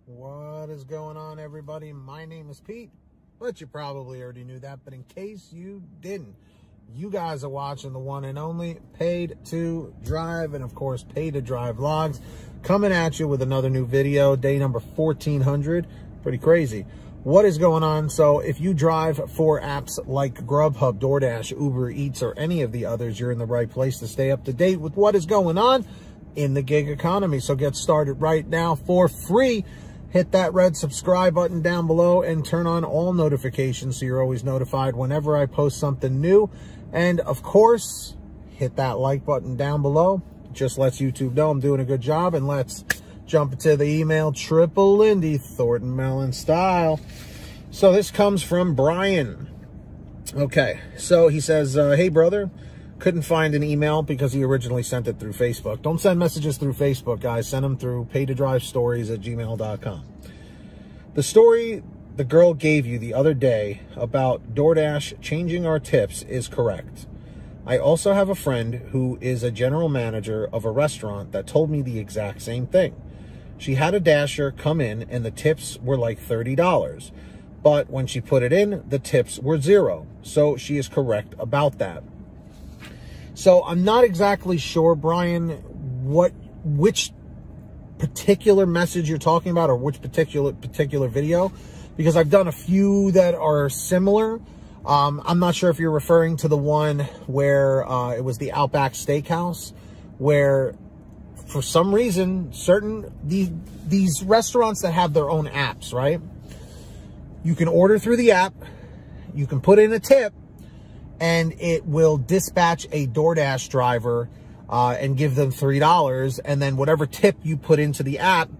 What is going on, everybody? My name is Pete, but you probably already knew that. But in case you didn't, you guys are watching the one and only Paid to Drive, and of course, Paid to Drive Vlogs, coming at you with another new video, day number 1400. Pretty crazy. What is going on? So if you drive for apps like GrubHub, DoorDash, Uber Eats, or any of the others, you're in the right place to stay up to date with what is going on in the gig economy. So get started right now for free. Hit that red subscribe button down below and turn on all notifications so you're always notified whenever I post something new. And of course, hit that like button down below. Just lets YouTube know I'm doing a good job. And let's jump into the email, Triple Lindy, Thornton Mellon style. So this comes from Brian. Okay, so he says, hey brother, couldn't find an email because he originally sent it through Facebook. Don't send messages through Facebook, guys. Send them through paidtodrivestories@gmail.com. The story the girl gave you the other day about DoorDash changing our tips is correct. I also have a friend who is a general manager of a restaurant that told me the exact same thing. She had a dasher come in and the tips were like $30, but when she put it in, the tips were $0. So she is correct about that. So I'm not exactly sure, Brian, which particular message you're talking about or which particular video, because I've done a few that are similar. I'm not sure if you're referring to the one where it was the Outback Steakhouse, where for some reason these restaurants that have their own apps, right? You can order through the app, you can put in a tip, and it will dispatch a DoorDash driver and give them $3. And then whatever tip you put into the app,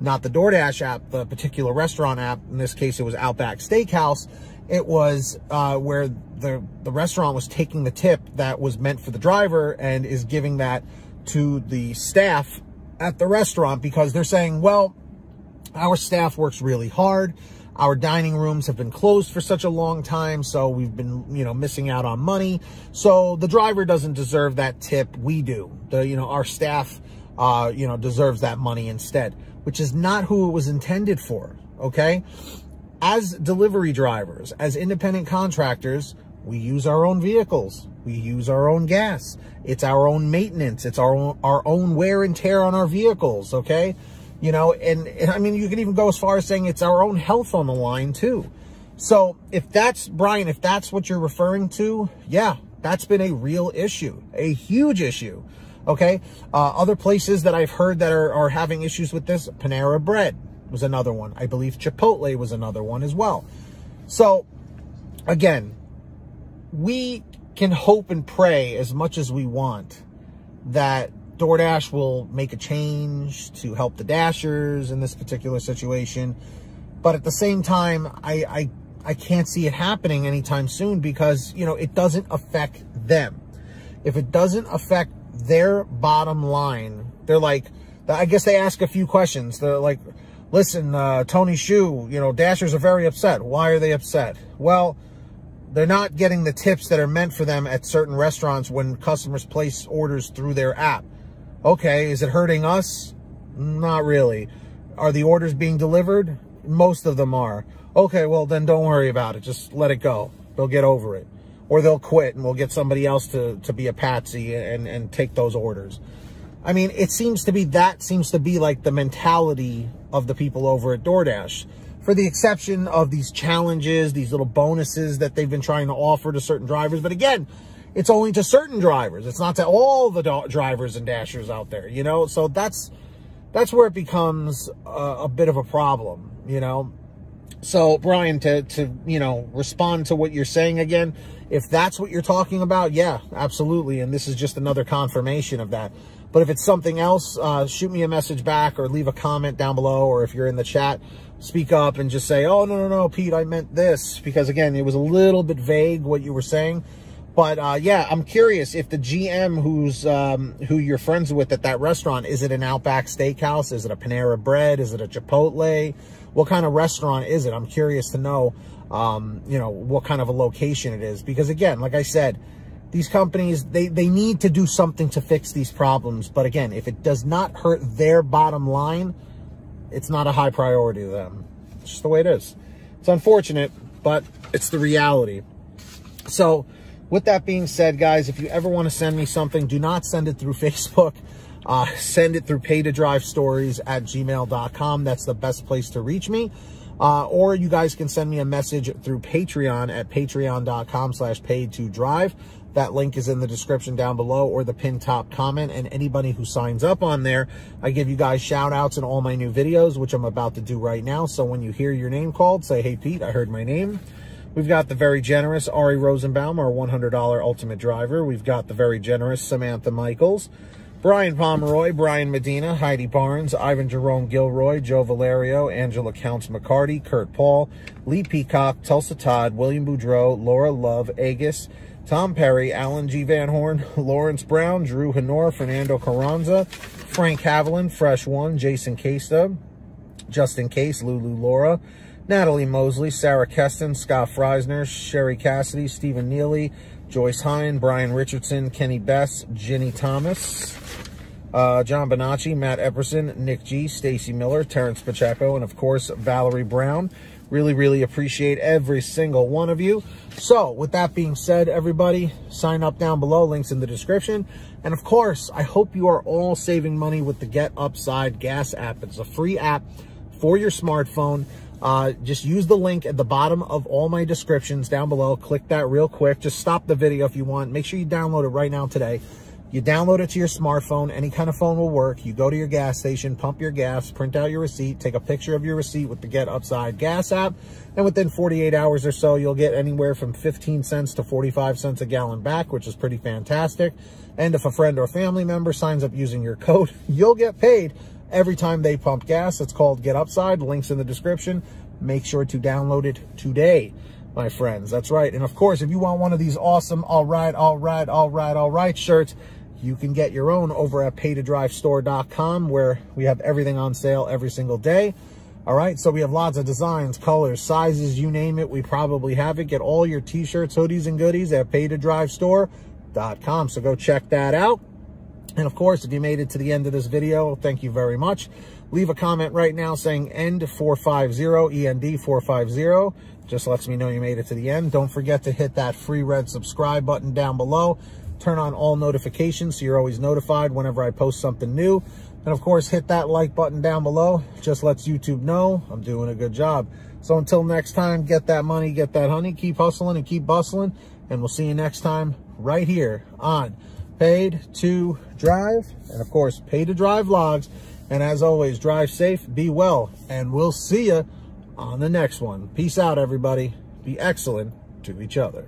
not the DoorDash app, the particular restaurant app, in this case it was Outback Steakhouse, it was where the restaurant was taking the tip that was meant for the driver and is giving that to the staff at the restaurant, because they're saying, well, our staff works really hard. Our dining rooms have been closed for such a long time, so we've been, missing out on money. So the driver doesn't deserve that tip. We do. Our staff, deserves that money instead, which is not who it was intended for, okay? As delivery drivers, as independent contractors, we use our own vehicles. We use our own gas. It's our own maintenance. It's our own wear and tear on our vehicles, okay? And I mean, you can even go as far as saying it's our own health on the line too. So if that's, Brian, if that's what you're referring to, yeah, that's been a real issue, a huge issue. Okay. Other places that I've heard that are having issues with this, Panera Bread was another one. I believe Chipotle was another one as well. So again, we can hope and pray as much as we want that DoorDash will make a change to help the Dashers in this particular situation. But at the same time, I can't see it happening anytime soon because, it doesn't affect them. If it doesn't affect their bottom line, they're like, I guess they ask a few questions. They're like, listen, Tony Shu, Dashers are very upset. Why are they upset? Well, they're not getting the tips that are meant for them at certain restaurants when customers place orders through their app. Okay, is it hurting us? Not really. Are the orders being delivered? Most of them are. Okay, well, then don't worry about it. Just let it go. They'll get over it. Or they'll quit and we'll get somebody else to be a patsy and take those orders. I mean, it seems to be like the mentality of the people over at DoorDash. For the exception of these challenges, these little bonuses that they've been trying to offer to certain drivers. But again, it's only to certain drivers. It's not to all the drivers and Dashers out there, So that's where it becomes a bit of a problem, So Brian, to respond to what you're saying again, if that's what you're talking about, yeah, absolutely. And this is just another confirmation of that. But if it's something else, shoot me a message back or leave a comment down below. Or if you're in the chat, speak up and just say, oh, no, Pete, I meant this. Because again, it was a little bit vague what you were saying. But yeah, I'm curious if the GM who you're friends with at that restaurant, is it an Outback Steakhouse? Is it a Panera Bread? Is it a Chipotle? What kind of restaurant is it? I'm curious to know, what kind of a location it is. Because again, like I said, these companies, they need to do something to fix these problems. But again, if it does not hurt their bottom line, it's not a high priority to them. It's just the way it is. It's unfortunate, but it's the reality. So with that being said, guys, if you ever want to send me something, do not send it through Facebook. Send it through paytodrivestories@gmail.com. That's the best place to reach me. Or you guys can send me a message through Patreon at patreon.com/paid2drive. That link is in the description down below or the pinned top comment. And anybody who signs up on there, I give you guys shout outs in all my new videos, which I'm about to do right now. So when you hear your name called, say, hey, Pete, I heard my name. We've got the very generous Ari Rosenbaum, our $100 ultimate driver. We've got the very generous Samantha Michaels, Brian Pomeroy, Brian Medina, Heidi Barnes, Ivan Jerome Gilroy, Joe Valerio, Angela Counts McCarty, Kurt Paul, Lee Peacock, Tulsa Todd, William Boudreau, Laura Love, Agus, Tom Perry, Alan G. Van Horn, Lawrence Brown, Drew Honor, Fernando Carranza, Frank Haviland, Fresh One, Jason Casta, Justin Case, Lulu Laura, Natalie Mosley, Sarah Keston, Scott Freisner, Sherry Cassidy, Stephen Neely, Joyce Hine, Brian Richardson, Kenny Bess, Ginny Thomas, John Bonacci, Matt Epperson, Nick G, Stacy Miller, Terrence Pacheco, and of course, Valerie Brown. Really, really appreciate every single one of you. So with that being said, everybody, sign up down below, links in the description. And of course, I hope you are all saving money with the Get Upside Gas app. It's a free app for your smartphone. Just use the link at the bottom of all my descriptions down below. Click that real quick. Just stop the video if you want. Make sure you download it right now today. You download it to your smartphone. Any kind of phone will work. You go to your gas station, pump your gas, print out your receipt, take a picture of your receipt with the Get Upside Gas app, and within 48 hours or so, you'll get anywhere from 15 cents to 45 cents a gallon back, which is pretty fantastic. And if a friend or family member signs up using your code, you'll get paid every time they pump gas. It's called Get Upside. Links in the description. Make sure to download it today, my friends. That's right. And of course, if you want one of these awesome all right shirts, you can get your own over at paytodrivestore.com, where we have everything on sale every single day. All right, so we have lots of designs, colors, sizes, you name it, we probably have it. Get all your t-shirts, hoodies, and goodies at paytodrivestore.com. So go check that out. And of course, if you made it to the end of this video, thank you very much. Leave a comment right now saying END450, END450. Just lets me know you made it to the end. Don't forget to hit that free red subscribe button down below. Turn on all notifications so you're always notified whenever I post something new. And of course, hit that like button down below. Just lets YouTube know I'm doing a good job. So until next time, get that money, get that honey, keep hustling and keep bustling. And we'll see you next time right here on Paid to Drive. And of course, Paid to Drive vlogs. And as always, drive safe, be well, and we'll see you on the next one. Peace out, everybody. Be excellent to each other.